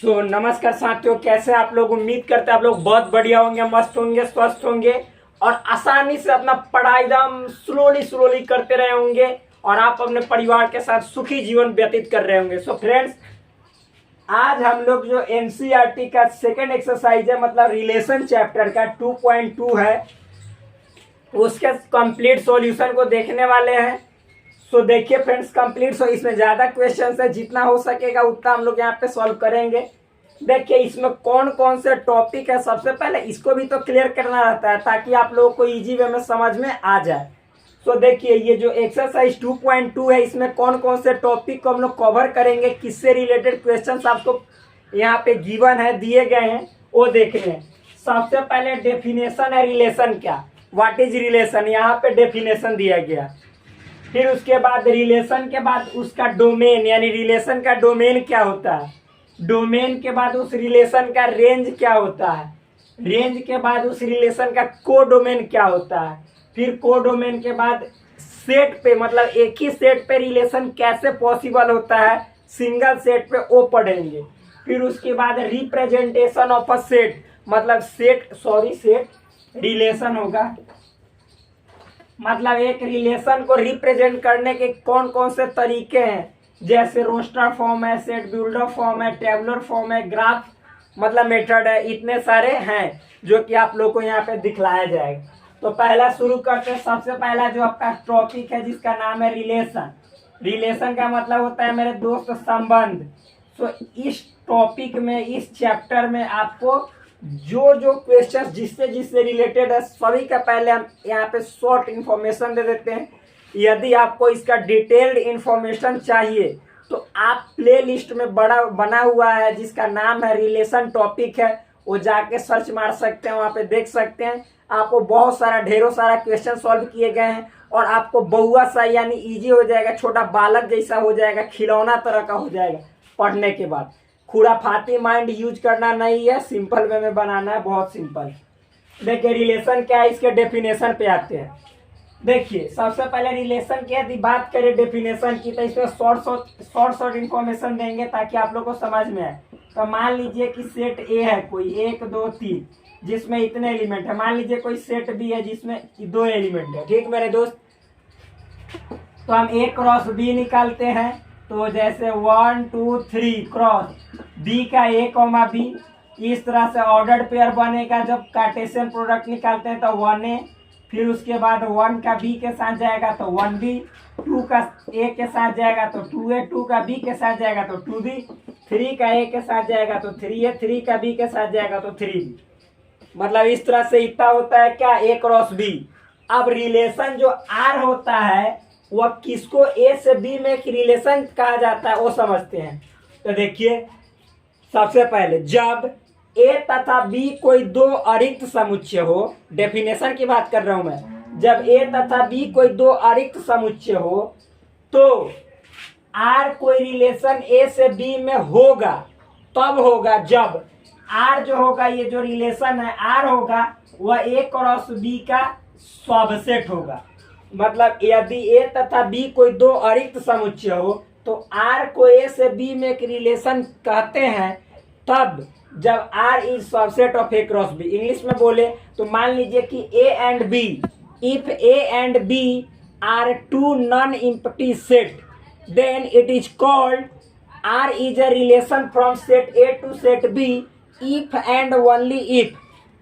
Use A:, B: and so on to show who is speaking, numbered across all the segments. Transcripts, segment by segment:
A: नमस्कार साथियों, कैसे आप लोग। उम्मीद करते हैं आप लोग बहुत बढ़िया होंगे, मस्त होंगे, स्वस्थ होंगे और आसानी से अपना पढ़ाई एकदम स्लोली करते रहे होंगे और आप अपने परिवार के साथ सुखी जीवन व्यतीत कर रहे होंगे। फ्रेंड्स, आज हम लोग जो एनसीईआरटी का सेकंड एक्सरसाइज है, मतलब रिलेशन चैप्टर का 2.2 है, उसके कंप्लीट सॉल्यूशन को देखने वाले हैं। देखिए फ्रेंड्स, कंप्लीट इसमें ज़्यादा क्वेश्चंस है, जितना हो सकेगा उतना हम लोग यहाँ पे सॉल्व करेंगे। देखिए इसमें कौन कौन से टॉपिक है, सबसे पहले इसको भी तो क्लियर करना रहता है ताकि आप लोगों को इजी वे में समझ में आ जाए। देखिए ये जो एक्सरसाइज 2.2 है, इसमें कौन कौन से टॉपिक को हम लोग कवर करेंगे, किससे रिलेटेड क्वेश्चन आपको यहाँ पे गिवन है, दिए गए हैं, वो देख रहे हैं। सबसे पहले डेफिनेशन है रिलेशन क्या, व्हाट इज रिलेशन, यहाँ पे डेफिनेशन दिया गया। फिर उसके बाद रिलेशन के बाद उसका डोमेन, यानी रिलेशन का डोमेन क्या होता है। डोमेन के बाद उस रिलेशन का रेंज क्या होता है। रेंज के बाद उस रिलेशन का को डोमेन क्या होता है। फिर को डोमेन के बाद सेट पे, मतलब एक ही सेट पे रिलेशन कैसे पॉसिबल होता है, सिंगल सेट पे, वो पढ़ेंगे। फिर उसके बाद रिप्रेजेंटेशन ऑफ अ सेट, मतलब सेट रिलेशन होगा, मतलब एक रिलेशन को रिप्रेजेंट करने के कौन कौन से तरीके हैं, जैसे रोस्टर फॉर्म है, सेट बिल्डर फॉर्म है, टेबुलर फॉर्म है, ग्राफ मतलब मेथड है, इतने सारे हैं जो कि आप लोग को यहाँ पे दिखलाया जाएगा। तो पहला शुरू करते हैं। सबसे पहला जो आपका टॉपिक है जिसका नाम है रिलेशन। रिलेशन का मतलब होता है मेरे दोस्त संबंध। इस टॉपिक में, इस चैप्टर में आपको जो जो क्वेश्चंस जिससे रिलेटेड है, सभी का पहले हम यहाँ पे शॉर्ट इन्फॉर्मेशन दे देते हैं। यदि आपको इसका डिटेल्ड इन्फॉर्मेशन चाहिए तो आप प्ले लिस्ट में बना हुआ है जिसका नाम है रिलेशन टॉपिक है, वो जाके सर्च मार सकते हैं, वहाँ पे देख सकते हैं। आपको बहुत सारा, ढेरों सारा क्वेश्चन सॉल्व किए गए हैं और आपको बहुआ सा यानी ईजी हो जाएगा, छोटा बालक जैसा हो जाएगा, खिलौना तरह का हो जाएगा पढ़ने के बाद। खुराफाती माइंड यूज करना नहीं है, सिंपल वे में बनाना है, बहुत सिंपल। देखिए रिलेशन क्या है, इसके डेफिनेशन पे आते हैं। देखिए सबसे पहले रिलेशन की यदि बात करें डेफिनेशन की, तो इसमें शॉर्ट इन्फॉर्मेशन देंगे ताकि आप लोग को समझ में आए। तो मान लीजिए कि सेट ए है कोई 1 2 3 जिसमें इतने एलिमेंट है। मान लीजिए कोई सेट बी है जिसमें 2 एलिमेंट है, ठीक मेरे दोस्त। तो हम ए क्रॉस बी निकालते हैं। तो जैसे 1 2 3 क्रॉस बी का ए कॉमा बी, इस तरह से ऑर्डर्ड पेयर बनेगा। जब कार्टेशियन प्रोडक्ट निकालते हैं तो 1a, फिर उसके बाद 1 का बी के साथ जाएगा तो 1b, 2 का ए के साथ जाएगा तो 2a, 2 का बी के साथ जाएगा तो 2b, 3 का ए के साथ जाएगा तो 3a, 3 का बी के साथ जाएगा तो 3b। मतलब इस तरह से इतना होता है क्या, ए क्रॉस बी। अब रिलेशन जो आर होता है वह किसको ए से बी में एक रिलेशन कहा जाता है, वो समझते हैं। तो देखिए सबसे पहले, जब ए तथा बी कोई दो अरिक्त समुच्चय हो, डेफिनेशन की बात कर रहा हूं मैं। जब ए तथा बी कोई दो अरिक्त समुच्चय हो तो आर कोई रिलेशन ए से बी में होगा, तब होगा जब आर जो होगा, ये जो रिलेशन है आर होगा, वह ए क्रॉस बी का सबसेट होगा। मतलब यदि ए तथा बी कोई दो अरिक्त समुच्चय हो तो आर को ए से बी में एक रिलेशन कहते हैं तब जब R is subset of A cross B. English में बोले तो मान लीजिए कि A and B, if A and B are two non empty set, then it is called R is a relation from set A to set B if and only if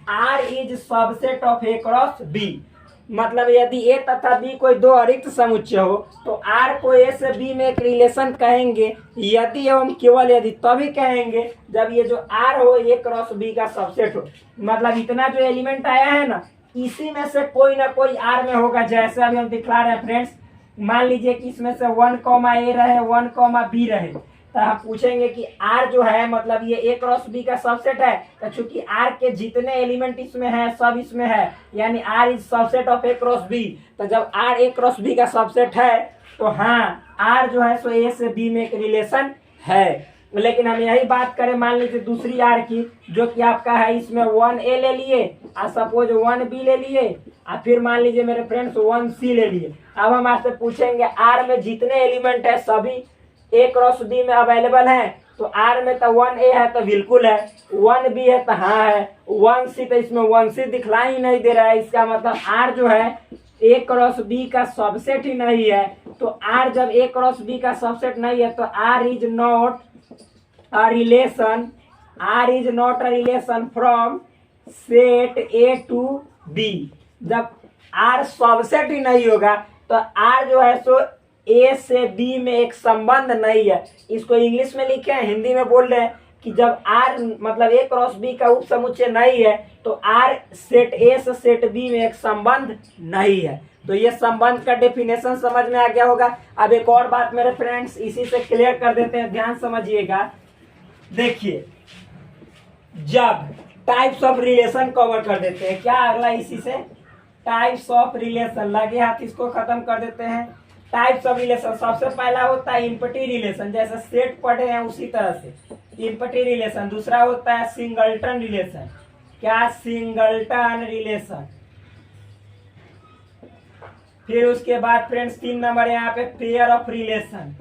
A: R is subset of A cross B. मतलब यदि ए तथा B कोई दो अरिक्त समुच्चय हो तो are को ए से बी में एक रिलेशन कहेंगे, यदि एवं केवल यदि तभी कहेंगे जब ये जो आर हो ए क्रॉस बी का सबसेट हो। मतलब इतना जो एलिमेंट आया है ना, इसी में से कोई ना कोई आर में होगा। जैसे अभी हम दिखला रहे हैं फ्रेंड्स, मान लीजिए कि इसमें से 1 ए रहे, 1 बी रहे, तो हम पूछेंगे कि आर जो है, मतलब ये ए क्रॉस बी का सबसेट है। तो चूंकि आर के जितने एलिमेंट इसमें है सब इसमें है, यानी R is subset of A cross B. तो जब आर ए क्रॉस बी का सबसेट है तो हाँ, आर जो है सो ए से बी में एक रिलेशन है। लेकिन हम यही बात करें मान लीजिए दूसरी आर की, जो कि आपका है, इसमें 1a ले लिए और सपोज 1b ले लिए और फिर मान लीजिए मेरे फ्रेंड्स 1c ले लिए। अब हम आपसे पूछेंगे आर में जितने एलिमेंट है सभी ए क्रॉस बी में अवेलेबल है, तो आर में तो 1A है तो बिल्कुल है, 1B है तो हाँ है, 1C तो इसमें 1C दिखलाई ही नहीं दे रहा है। इसका मतलब आर जो है A क्रॉस B का सबसेट ही नहीं है। तो आर जब A क्रॉस B का सबसेट नहीं है तो R is not a relation, R is not a relation from set A to B। जब आर सबसेट ही नहीं होगा तो आर जो है सो ए से बी में एक संबंध नहीं है। इसको इंग्लिश में लिखे हैं, हिंदी में बोल रहे हैं कि जब आर मतलब ए क्रॉस बी का उप समुच्चय नहीं है तो आर सेट ए से सेट बी में एक संबंध नहीं है। तो ये संबंध का डेफिनेशन समझ में आ गया होगा। अब एक और बात मेरे फ्रेंड्स इसी से क्लियर कर देते हैं, ध्यान समझिएगा। देखिए जब टाइप्स ऑफ रिलेशन कवर कर देते हैं, क्या अगला इसी से टाइप्स ऑफ रिलेशन, लगे हाथ इसको खत्म कर देते हैं। टाइप्स ऑफ रिलेशन सबसे पहला होता है इम्पटी रिलेशन, जैसे सेट पढ़े हैं उसी तरह से इम्पटी रिलेशन। दूसरा होता है सिंगलटन रिलेशन, क्या सिंगलटन रिलेशन। फिर उसके बाद फ्रेंड्स 3 नंबर यहाँ पे pair of relation,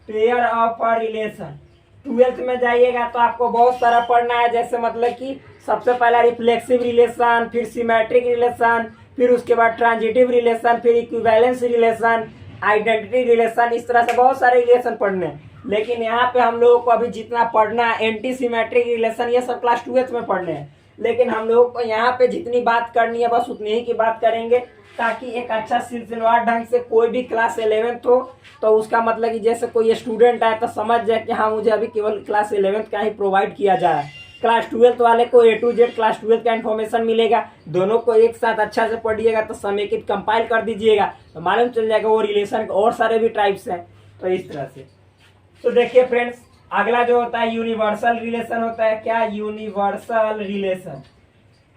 A: pair of relation. 12th में जाइएगा तो आपको बहुत सारा पढ़ना है, जैसे मतलब कि सबसे पहला रिफ्लेक्सिव रिलेशन, फिर सिमेट्रिक रिलेशन, फिर उसके बाद ट्रांजिटिव रिलेशन, फिर इक्विवेलेंस रिलेशन, आइडेंटिटी रिलेशन। इस तरह से बहुत सारे रिलेशन पढ़ने हैं। लेकिन यहाँ पे हम लोगों को अभी जितना पढ़ना है एंटी सिमेट्रिक रिलेशन, ये सब क्लास 12th में पढ़ने हैं। लेकिन हम लोगों को यहाँ पे जितनी बात करनी है बस उतनी ही की बात करेंगे, ताकि एक अच्छा सिलसिलेवार ढंग से कोई भी क्लास 11th हो तो उसका मतलब कि जैसे कोई स्टूडेंट आए तो समझ जाए कि हाँ मुझे अभी केवल क्लास 11th का ही प्रोवाइड किया जा रहा है। क्लास 12th वाले को A to Z class 12th का इन्फॉर्मेशन मिलेगा। दोनों को एक साथ अच्छा से पढ़िएगा तो समेकित कंपाइल कर दीजिएगा तो मालूम चल जाएगा वो रिलेशन और सारे भी टाइप्स हैं। तो इस तरह से तो देखिए फ्रेंड्स अगला जो होता है यूनिवर्सल रिलेशन होता है, क्या यूनिवर्सल रिलेशन।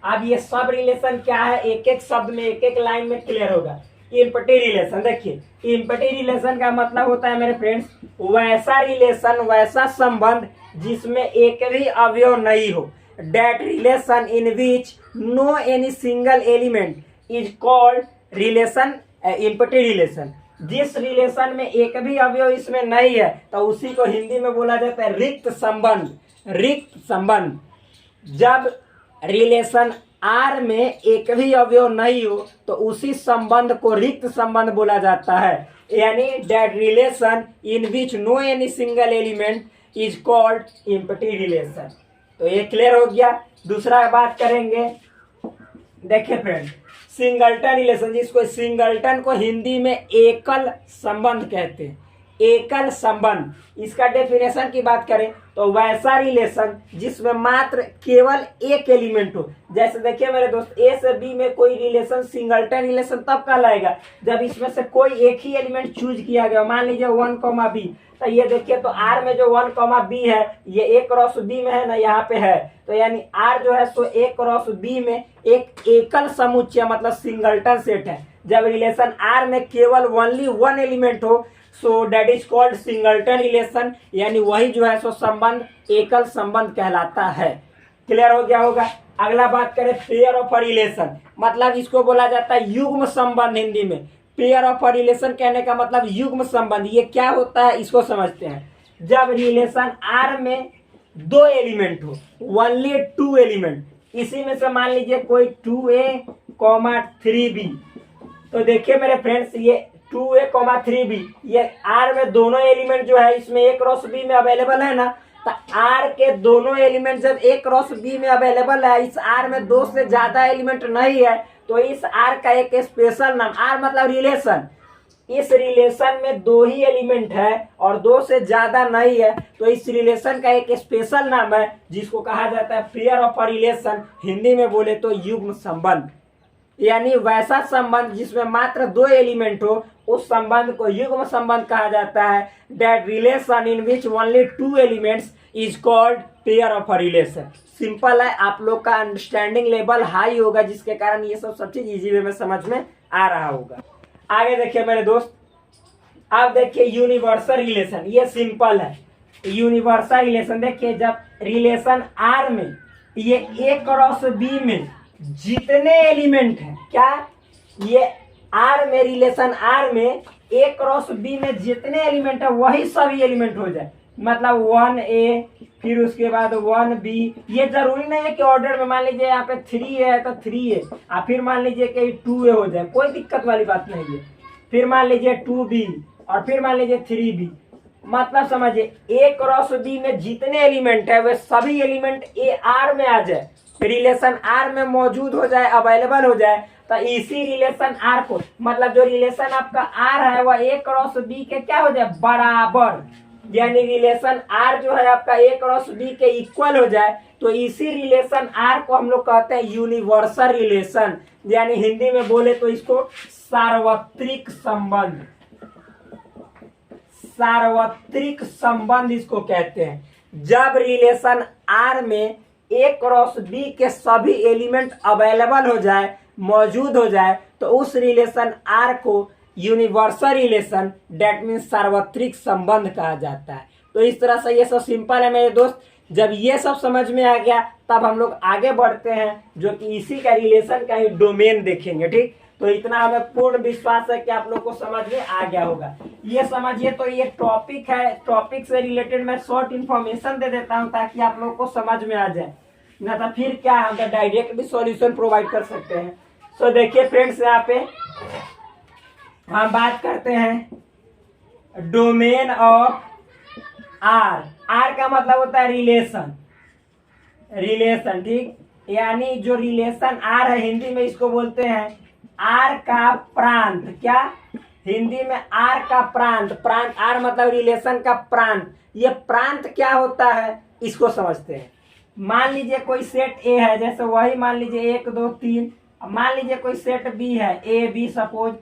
A: अब ये सब रिलेशन क्या है, एक एक शब्द में एक एक लाइन में क्लियर होगा। इम्पटी रिलेशन, देखिए इम्पटी रिलेशन का मतलब होता है मेरे फ्रेंड्स वैसा रिलेशन, वैसा संबंध जिसमें एक भी अवयव नहीं हो। That relation in which no any single element is called relation empty relation. जिस रिलेशन में एक भी अवयव इसमें नहीं है तो उसी को हिंदी में बोला जाता है रिक्त संबंध, रिक्त संबंध। जब रिलेशन आर में एक भी अवयव नहीं हो तो उसी संबंध को रिक्त संबंध बोला जाता है, यानी that relation in which no any single element is called empty relation. तो ये क्लियर हो गया। दूसरा बात करेंगे, देखिए फ्रेंड सिंगलटन रिलेशन, जिसको सिंगलटन को हिंदी में एकल संबंध कहते हैं, एकल संबंध। इसका डेफिनेशन की बात करें तो वैसा रिलेशन जिसमें मात्र केवल एक एलिमेंट हो। जैसे देखिए मेरे दोस्त ए से बी में कोई रिलेशन सिंगलटन रिलेशन तब कहलाएगा जब इसमें से कोई एक ही एलिमेंट चूज किया गया। मान लीजिए 1, B, तो ये देखिए तो आर में जो 1, B है ये ए क्रॉस बी में है ना, यहाँ पे है। तो यानी आर जो है सो ए क्रॉस बी में एक एकल समुच्चय मतलब सिंगलटन सेट है। जब रिलेशन आर में केवल ओनली वन एलिमेंट हो so that is called singleton relation, यानी वही जो है सो संबंध एकल संबंध कहलाता है। क्लियर हो गया होगा। अगला बात करें पेयर ऑफ रिलेशन, मतलब इसको बोला जाता है युग्म संबंध। हिंदी में पेयर ऑफ रिलेशन कहने का मतलब युग्म संबंध। ये क्या होता है इसको समझते हैं। जब रिलेशन आर में 2 एलिमेंट हो, ओनली 2 एलिमेंट, इसी में से मान लीजिए कोई 2A, 3B। तो देखिए मेरे फ्रेंड्स ये 2A, 3B ये आर में दोनों एलिमेंट जो है इसमें A क्रॉस B में अवेलेबल है ना, तो आर के दोनों एलिमेंट जब A क्रॉस B में अवेलेबल है, इस आर में 2 से ज्यादा एलिमेंट नहीं है तो इस आर का एक स्पेशल नाम, आर मतलब रिलेशन, इस रिलेशन में 2 ही एलिमेंट है और 2 से ज्यादा नहीं है तो इस रिलेशन का एक स्पेशल नाम है जिसको कहा जाता है पेयर ऑफ रिलेशन। हिंदी में बोले तो युग्म संबंध, यानी वैसा संबंध जिसमें मात्र 2 एलिमेंट हो उस संबंध को युग्म संबंध कहा जाता है। That relation in which only 2 elements is called pair of relation. Simple है, आप लोग का अंडरस्टैंडिंग लेवल हाई होगा जिसके कारण ये सब चीज इजी वे में समझ में आ रहा होगा। आगे देखिए मेरे दोस्त, अब देखिए यूनिवर्सल रिलेशन, ये सिंपल है। यूनिवर्सल रिलेशन देखिए जब रिलेशन आर में ये ए क्रॉस बी में जितने एलिमेंट हैं, क्या ये आर में रिलेशन आर में ए क्रॉस बी में जितने एलिमेंट है वही सभी एलिमेंट हो जाए, मतलब 1A, फिर उसके बाद 1B। ये जरूरी नहीं है कि ऑर्डर में, मान लीजिए यहाँ पे 3 है तो 3A, और फिर मान लीजिए कि 2A हो जाए, कोई दिक्कत वाली बात नहीं है। फिर मान लीजिए 2B, और फिर मान लीजिए 3B। मतलब समझिए A क्रॉस B में जितने एलिमेंट है वे सभी एलिमेंट A R में आ जाए, रिलेशन R में मौजूद हो जाए, अवेलेबल हो जाए, तो इसी रिलेशन R को, मतलब जो रिलेशन आपका R है वह A क्रॉस B के क्या हो जाए, बराबर। यानी रिलेशन R जो है आपका A क्रॉस B के इक्वल हो जाए, तो इसी रिलेशन R को हम लोग कहते हैं यूनिवर्सल रिलेशन, यानी हिंदी में बोले तो इसको सार्वत्रिक संबंध। सार्वत्रिक संबंध इसको कहते हैं। जब रिलेशन R में A क्रॉस B के सभी एलिमेंट अवेलेबल हो जाए, मौजूद हो जाए, तो उस रिलेशन R को यूनिवर्सल रिलेशन, डेट मीन्स सार्वत्रिक संबंध कहा जाता है। तो इस तरह से ये सब सिंपल है मेरे दोस्त। जब ये सब समझ में आ गया तब हम लोग आगे बढ़ते हैं, जो कि इसी का रिलेशन का ही डोमेन देखेंगे। ठीक, तो इतना हमें पूर्ण विश्वास है कि आप लोग को समझ में आ गया होगा। ये समझिए, तो ये टॉपिक है, टॉपिक से रिलेटेड मैं शॉर्ट इन्फॉर्मेशन दे देता हूँ ताकि आप लोग को समझ में आ जाए, ना तो फिर क्या हम डायरेक्ट भी सॉल्यूशन प्रोवाइड कर सकते हैं। सो देखिए फ्रेंड्स, यहाँ पे हम बात करते हैं डोमेन ऑफ आर। आर का मतलब होता है रिलेशन, रिलेशन। ठीक, यानी जो रिलेशन आर है, हिंदी में इसको बोलते हैं आर का प्रांत। क्या, हिंदी में आर का प्रांत। प्रांत, आर मतलब रिलेशन का प्रांत। ये प्रांत क्या होता है इसको समझते हैं। मान लीजिए कोई सेट ए है, जैसे वही मान लीजिए 1 2 3। मान लीजिए कोई सेट बी है, ए बी सपोज,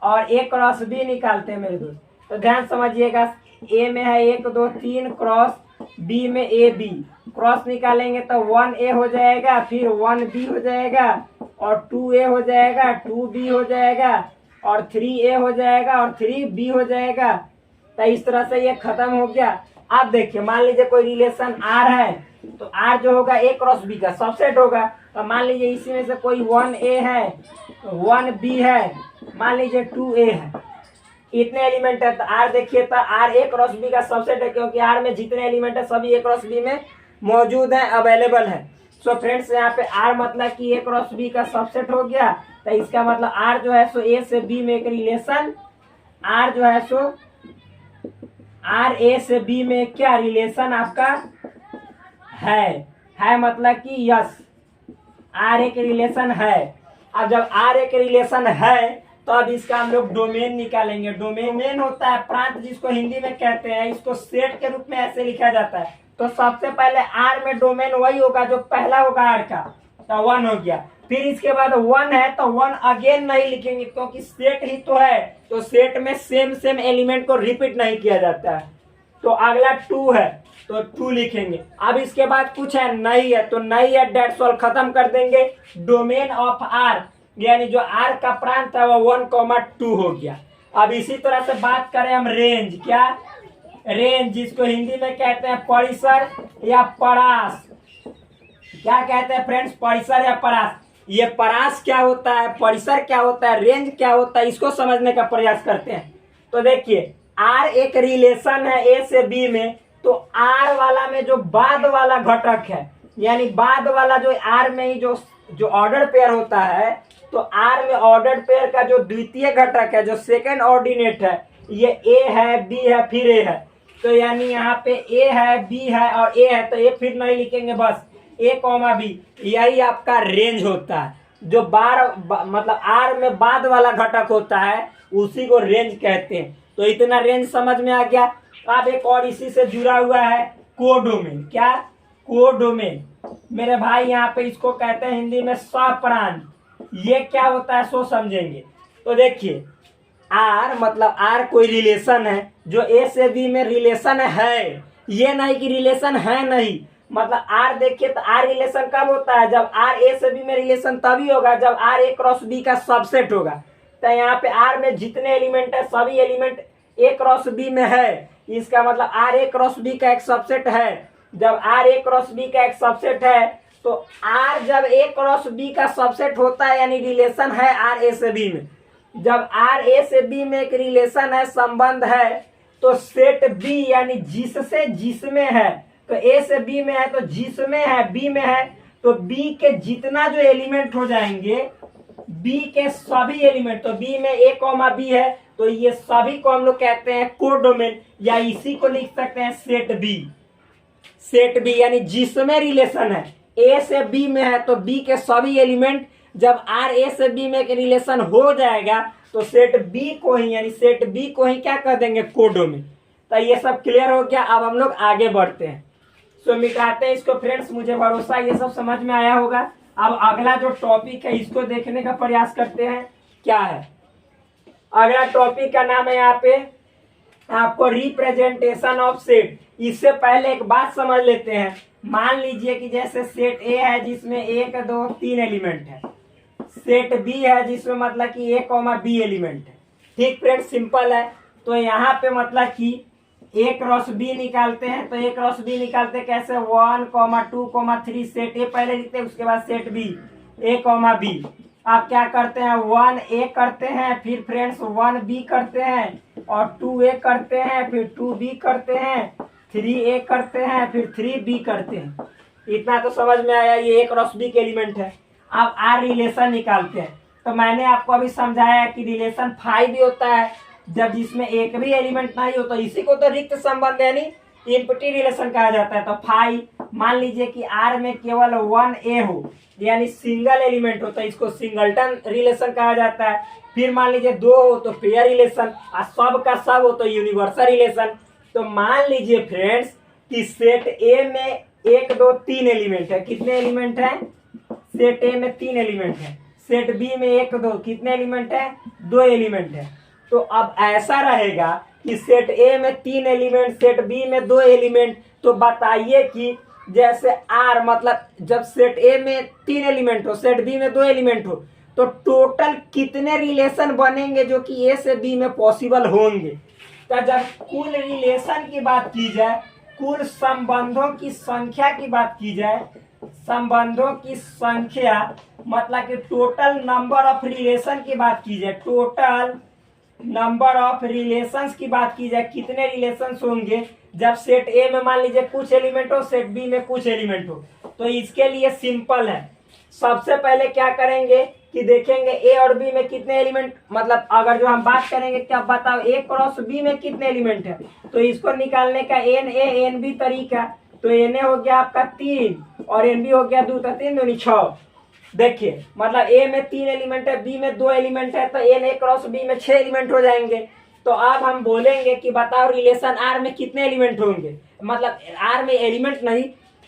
A: और ए क्रॉस बी निकालते हैं मेरे दोस्त। तो ध्यान समझिएगा, ए में है 1 2 3 क्रॉस, बी में ए बी क्रॉस निकालेंगे तो 1A हो जाएगा, फिर 1B हो जाएगा, और 2A हो जाएगा, 2B हो जाएगा, और 3A हो जाएगा, और 3B हो जाएगा। तो इस तरह से ये खत्म हो गया। अब देखिए, मान लीजिए कोई रिलेशन R है, तो R जो होगा A क्रॉस B का सबसेट होगा। तो मान लीजिए इसी में से कोई 1A है, 1B है, मान लीजिए 2A है, इतने एलिमेंट है। तो R देखिए, तो R A क्रॉस B का सबसेट है, क्योंकि R में जितने एलिमेंट है सभी A क्रॉस B में मौजूद है, अवेलेबल है। सो फ्रेंड्स, यहाँ पे R मतलब कि A क्रॉस B का सबसेट हो गया। तो इसका मतलब R जो है सो A से B में एक रिलेशन, R जो है सो R A से B में क्या रिलेशन आपका है मतलब कि यस, R एक रिलेशन है। अब जब R एक रिलेशन है तो अब इसका हम लोग डोमेन निकालेंगे। डोमेन होता है प्रांत, जिसको हिंदी में कहते हैं। इसको सेट के रूप में ऐसे लिखा जाता है। तो सबसे पहले R में डोमेन वही होगा जो पहला होगा R का, तो 1 हो गया। फिर इसके बाद 1 है तो 1 अगेन नहीं लिखेंगे, क्योंकि सेट ही तो है, तो सेट में सेम एलिमेंट को रिपीट नहीं किया जाता है। तो अगला 2 है तो 2 लिखेंगे। अब इसके बाद कुछ है नहीं है, तो नहीं है, डेट्स ऑल, खत्म कर देंगे। डोमेन ऑफ R यानी जो R का प्रांत है वो 1,2 हो गया। अब इसी तरह से बात करें हम रेंज। क्या, रेंज, जिसको हिंदी में कहते हैं परिसर या परास। क्या कहते हैं फ्रेंड्स, परिसर या परास। ये परास क्या होता है, परिसर क्या होता है, रेंज क्या होता है, इसको समझने का प्रयास करते हैं। तो देखिए, R एक रिलेशन है A से B में, तो R वाला में जो बाद वाला घटक है, यानी बाद वाला जो R में ही जो ऑर्डर पेयर होता है, तो R में ऑर्डर पेयर का जो द्वितीय घटक है, जो सेकंड ऑर्डिनेट है, ये A है, B है, फिर A है। तो यानी यहाँ पे A है, B है और A है, तो A फिर नहीं लिखेंगे, बस A, B। यही आपका रेंज होता है। जो मतलब R में बाद वाला घटक होता है उसी को रेंज कहते हैं। तो इतना रेंज समझ में आ गया। अब एक और इसी से जुड़ा हुआ है कोडोमेन। क्या, कोडोमेन मेरे भाई, यहाँ पे इसको कहते हैं हिंदी में स्वप्रांत। ये क्या होता है सो समझेंगे। तो देखिए, R मतलब R कोई रिलेशन है जो A से B में रिलेशन है। ये नहीं कि रिलेशन है नहीं, मतलब R देखिए तो R रिलेशन कब होता है, जब R A से B में रिलेशन तभी होगा जब R A क्रॉस B का सबसेट होगा। तो यहाँ पे R में जितने एलिमेंट है सभी एलिमेंट A क्रॉस B में है। इसका मतलब R A क्रॉस B का एक सबसेट है। जब R A क्रॉस B का एक सबसेट है तो R जब A क्रॉस B का सबसेट होता है, यानी रिलेशन है R A से B में। जब R A से B में एक रिलेशन है, संबंध है, तो सेट बी यानी जिससे जिसमें है, तो ए से बी में है तो जिसमें है बी में है, तो बी के जितना जो एलिमेंट हो जाएंगे, बी के सभी एलिमेंट, तो बी में ए कॉमा बी है तो ये सभी को हम लोग कहते हैं कोडोमेन, या इसी को लिख सकते हैं सेट बी। सेट बी यानी जिसमें रिलेशन है, ए से बी में है तो बी के सभी एलिमेंट, जब आर ए से बी में के रिलेशन हो जाएगा तो सेट बी को ही यानी सेट बी को ही क्या कर देंगे, कोडोमेन। तो ये सब क्लियर हो गया। अब हम लोग आगे बढ़ते हैं, सो मिटाते हैं इसको फ्रेंड्स। मुझे भरोसा ये सब समझ में आया होगा। अब अगला जो टॉपिक है इसको देखने का प्रयास करते हैं, क्या है अगला टॉपिक का नाम है यहाँ पे आपको रिप्रेजेंटेशन ऑफ सेट। इससे पहले एक बात समझ लेते हैं। मान लीजिए कि जैसे सेट ए है जिसमें 1 2 3 एलिमेंट है, सेट बी है जिसमें मतलब कि ए कॉमा बी एलिमेंट है। ठीक फ्रेंड, सिंपल है। तो यहाँ पे मतलब कि ए क्रॉस बी निकालते हैं, तो ए क्रॉस बी निकालते हैं कैसे, 1 2 3 सेट ए पहले लिखते हैं, उसके बाद सेट बी ए कॉमा बी। आप क्या करते हैं, 1 ए करते हैं, फिर फ्रेंड्स 1 बी करते हैं, और 2 ए करते हैं, फिर 2 बी करते हैं, 3 ए करते हैं, फिर 3 बी करते हैं। इतना तो समझ में आया, ये ए क्रॉस बी के एलिमेंट है। अब आर रिलेशन निकालते हैं। तो मैंने आपको अभी समझाया कि रिलेशन फाई भी होता है जब जिसमें एक भी एलिमेंट नहीं हो, तो इसी को तो रिक्त संबंध यानी इम्पटी रिलेशन कहा जाता है। तो फाई मान लीजिए कि आर में केवल 1 ए हो यानी सिंगल एलिमेंट हो तो इसको सिंगलटन रिलेशन कहा जाता है। फिर मान लीजिए 2 हो तो पेयर रिलेशन, और सब का सब हो तो यूनिवर्सल रिलेशन। तो मान लीजिए फ्रेंड्स कि सेट ए में 1 2 3 एलिमेंट है। कितने एलिमेंट है, सेट ए में 3 एलिमेंट है। सेट बी में 1 2 कितने एलिमेंट है, 2 एलिमेंट है। तो अब ऐसा रहेगा कि सेट ए में 3 एलिमेंट, सेट बी में 2 एलिमेंट। तो बताइए कि जैसे आर मतलब जब सेट ए में 3 एलिमेंट हो, सेट बी में 2 एलिमेंट हो, तो टोटल कितने रिलेशन बनेंगे जो कि ए से बी में पॉसिबल होंगे। तो जब कुल रिलेशन की बात की जाए, कुल संबंधों की संख्या की बात की जाए, संबंधों की संख्या मतलब कि टोटल नंबर ऑफ रिलेशन की बात की जाए, टोटल नंबर ऑफ रिलेशंस की बात की जाए, कितने रिलेशंस होंगे जब सेट ए में मान लीजिए कुछ एलिमेंट हो, सेट बी में कुछ एलिमेंट हो। तो इसके लिए सिंपल है, सबसे पहले क्या करेंगे कि देखेंगे ए और बी में कितने एलिमेंट, मतलब अगर जो हम बात करेंगे क्या बताओ ए क्रॉस बी में कितने एलिमेंट है, तो इसको निकालने का एन ए एन बी तरीका। तो एन ए हो गया आपका 3 और एन बी हो गया 2, तो 3 दूनी 6। देखिए मतलब ए में 3 एलिमेंट है, बी में 2 एलिमेंट है, तो एन ए क्रॉस बी में 6 एलिमेंट हो जाएंगे। तो अब हम बोलेंगे कि बताओ रिलेशन आर में कितने एलिमेंट होंगे, मतलब आर में एलिमेंट नहीं,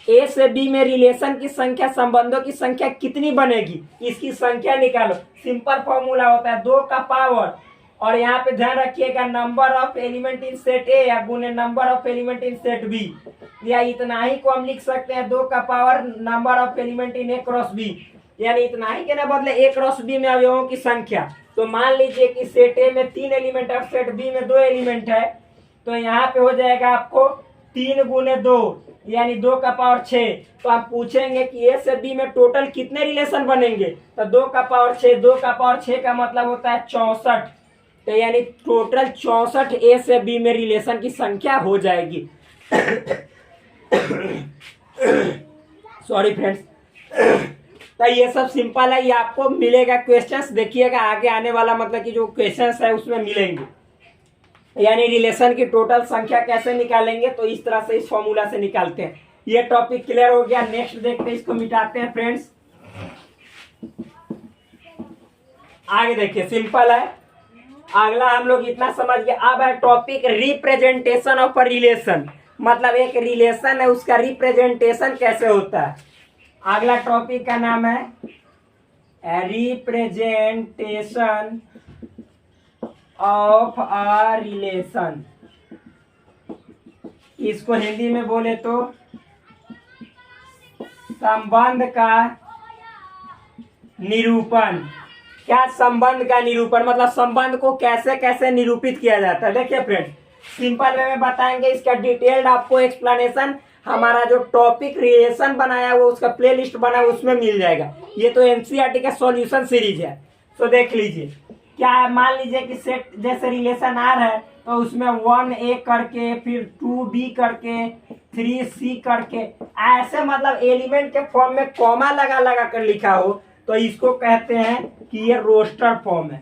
A: ए से बी में रिलेशन की संख्या, संबंधों की संख्या कितनी बनेगी, इसकी संख्या निकालो। सिंपल फॉर्मूला होता है 2 का पावर, और यहाँ पे ध्यान रखिएगा number of element in set A या गुने number of element in set B, या इतना ही को हम लिख सकते हैं 2 का power number of element in A cross B, यानी इतना ही के ना बदले ए क्रॉस बी में अवयवों की संख्या। तो मान लीजिए कि सेट ए में 3 एलिमेंट और सेट बी में 2 एलिमेंट है, तो यहाँ पे हो जाएगा आपको 3 गुने 2 यानी 2 का पावर 6। तो आप पूछेंगे कि ए से बी में टोटल कितने रिलेशन बनेंगे, तो 2 का पावर 6, 2 का पावर 6 का मतलब होता है 64। तो यानी टोटल 64 ए से बी में रिलेशन की संख्या हो जाएगी। Sorry friends. तो ये सब सिंपल है, ये आपको मिलेगा क्वेश्चंस, देखिएगा आगे आने वाला मतलब कि जो क्वेश्चंस है उसमें मिलेंगे, यानी रिलेशन की टोटल संख्या कैसे निकालेंगे, तो इस तरह से इस फॉर्मूला से निकालते हैं। ये टॉपिक क्लियर हो गया। नेक्स्ट देखते हैं, इसको मिटाते हैं फ्रेंड्स। आगे देखिए सिंपल है, अगला हम लोग इतना समझ गए। अब है topic representation of a relation, मतलब एक रिलेशन है उसका रिप्रेजेंटेशन कैसे होता है। अगला टॉपिक का नाम है रिप्रेजेंटेशन ऑफ अ रिलेशन। इसको हिंदी में बोले तो संबंध का निरूपण। क्या संबंध का निरूपण, मतलब संबंध को कैसे कैसे निरूपित किया जाता है। देखिए फ्रेंड, सिंपल वे में बताएंगे, इसका डिटेल्ड आपको एक्सप्लेनेशन हमारा जो टॉपिक रिलेशन बनाया वो उसका प्लेलिस्ट बना उसमें मिल जाएगा। ये तो एनसीईआरटी का सॉल्यूशन सीरीज है, तो देख लीजिए। क्या है, मान लीजिए कि सेट जैसे रिलेशन आर है, तो उसमें 1A करके फिर 2B करके 3C करके ऐसे मतलब एलिमेंट के फॉर्म में कॉमा लगा लगा कर लिखा हो तो इसको कहते हैं कि ये रोस्टर फॉर्म है।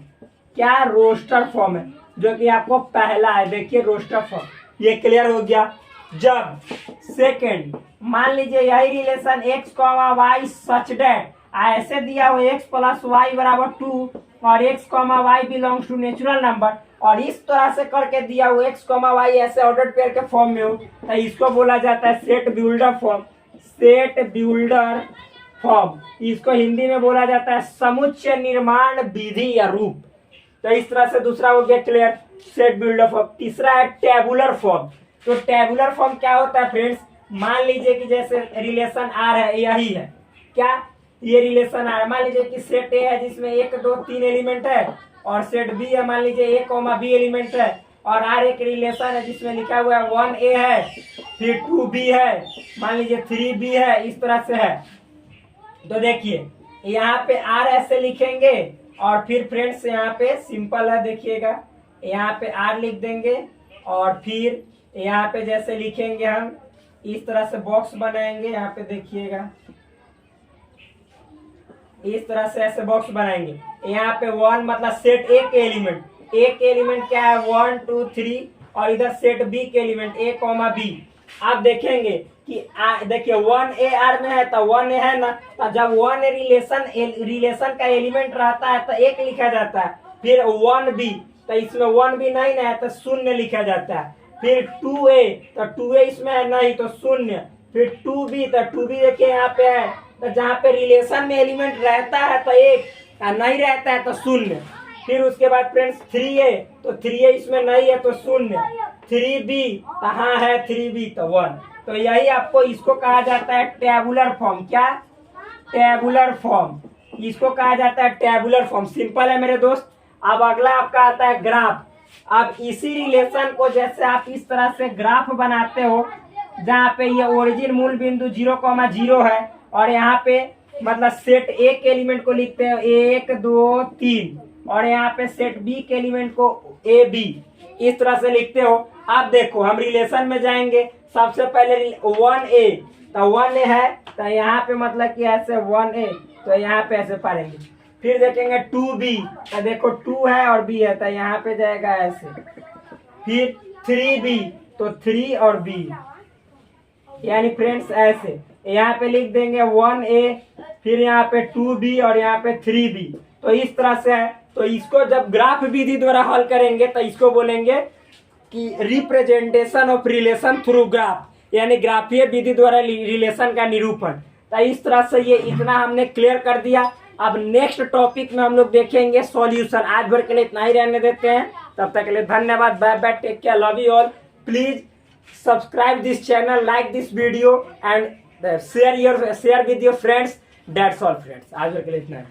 A: क्या रोस्टर फॉर्म है, जो कि आपको पहला है। देखिए रोस्टर फॉर्म ये क्लियर हो गया। जब सेकंड मान लीजिए यही रिलेशन x, y सच डेट ऐसे दिया हो x + y = 2 और x, y belongs to natural number और इस तरह से करके दिया हो x, y ऐसे ऑर्डर्ड पेयर के फॉर्म में हो तो इसको बोला जाता है set builder form. Set builder form इसको हिंदी में बोला जाता है समुच्चय निर्माण विधि या रूप। तो इस तरह से दूसरा हो गया क्लियर, सेट बिल्डर फॉर्म। तीसरा है टेबुलर फॉर्म। तो टेबुलर फॉर्म क्या होता है फ्रेंड्स, मान लीजिए कि जैसे रिलेशन आर है, यही है क्या, ये रिलेशन आर, मान लीजिए कि सेट ए है जिसमें 1 2 3 एलिमेंट है और सेट बी है मान लीजिए a, b एलिमेंट है और आर एक रिलेशन है जिसमें लिखा हुआ है 1A है फिर 2B है मान लीजिए 3B है, इस तरह से है। तो देखिए यहाँ पे आर ऐसे लिखेंगे और फिर फ्रेंड्स यहाँ पे सिंपल है, देखिएगा यहाँ पे आर लिख देंगे और फिर यहाँ पे जैसे लिखेंगे हम इस तरह से बॉक्स बनाएंगे। यहाँ पे देखिएगा इस तरह से ऐसे बॉक्स बनाएंगे। यहाँ पे 1 मतलब सेट ए के एलिमेंट, ए के एलिमेंट क्या है 1 2 3 और इधर सेट बी के एलिमेंट a, b। आप देखेंगे कि देखिए 1A आर में है तो 1A है ना, तो जब 1A रिलेशन का एलिमेंट रहता है तो 1 लिखा जाता है। फिर 1B तो इसमें 1B नहीं है तो 0 लिखा जाता है। फिर 2A तो 2A इसमें है नहीं तो 0। फिर 2B तो 2B देखिए यहाँ पे है, तो जहाँ पे रिलेशन में एलिमेंट रहता है तो 1 और नहीं रहता है तो 0। फिर उसके बाद फ्रेंड्स 3A तो 3A इसमें नहीं है तो 0। 3B कहाँ है 3B तो 1। तो यही आपको इसको कहा जाता है टेबुलर फॉर्म। क्या, टेबुलर फॉर्म, इसको कहा जाता है टेबुलर फॉर्म। सिंपल है मेरे दोस्त। अब अगला आपका आता है ग्राफ। अब इसी रिलेशन को जैसे आप इस तरह से ग्राफ बनाते हो जहाँ पे ये ओरिजिन मूल बिंदु 0,0 है और यहाँ पे मतलब सेट ए के एलिमेंट को लिखते हैं 1 2 3 और यहाँ पे सेट बी के एलिमेंट को AB, इस तरह से लिखते हो। अब देखो हम रिलेशन में जाएंगे, सबसे पहले 1A तो 1A है तो यहाँ पे मतलब कि ऐसे 1A तो यहाँ पे ऐसे पढ़ेंगे। फिर देखेंगे 2B तो देखो 2 है और B है तो यहाँ पे जाएगा ऐसे। फिर 3B तो 3 और B, यानी फ्रेंड्स ऐसे यहाँ पे लिख देंगे 1A फिर यहाँ पे 2B और यहाँ पे 3B। तो इस तरह से है। तो इसको जब ग्राफ विधि द्वारा हल करेंगे तो इसको बोलेंगे कि representation of relation through graph, यानी ग्राफीय विधि द्वारा रिलेशन का निरूपण। तो इस तरह से ये इतना हमने क्लियर कर दिया। अब नेक्स्ट टॉपिक में हम लोग देखेंगे सॉल्यूशन। आज भर के लिए इतना ही रहने देते हैं, तब तक के लिए धन्यवाद, bye bye, take care, love you all. Please subscribe this channel, like this video and share with your friends. That's all friends, आज भर के लिए इतना है।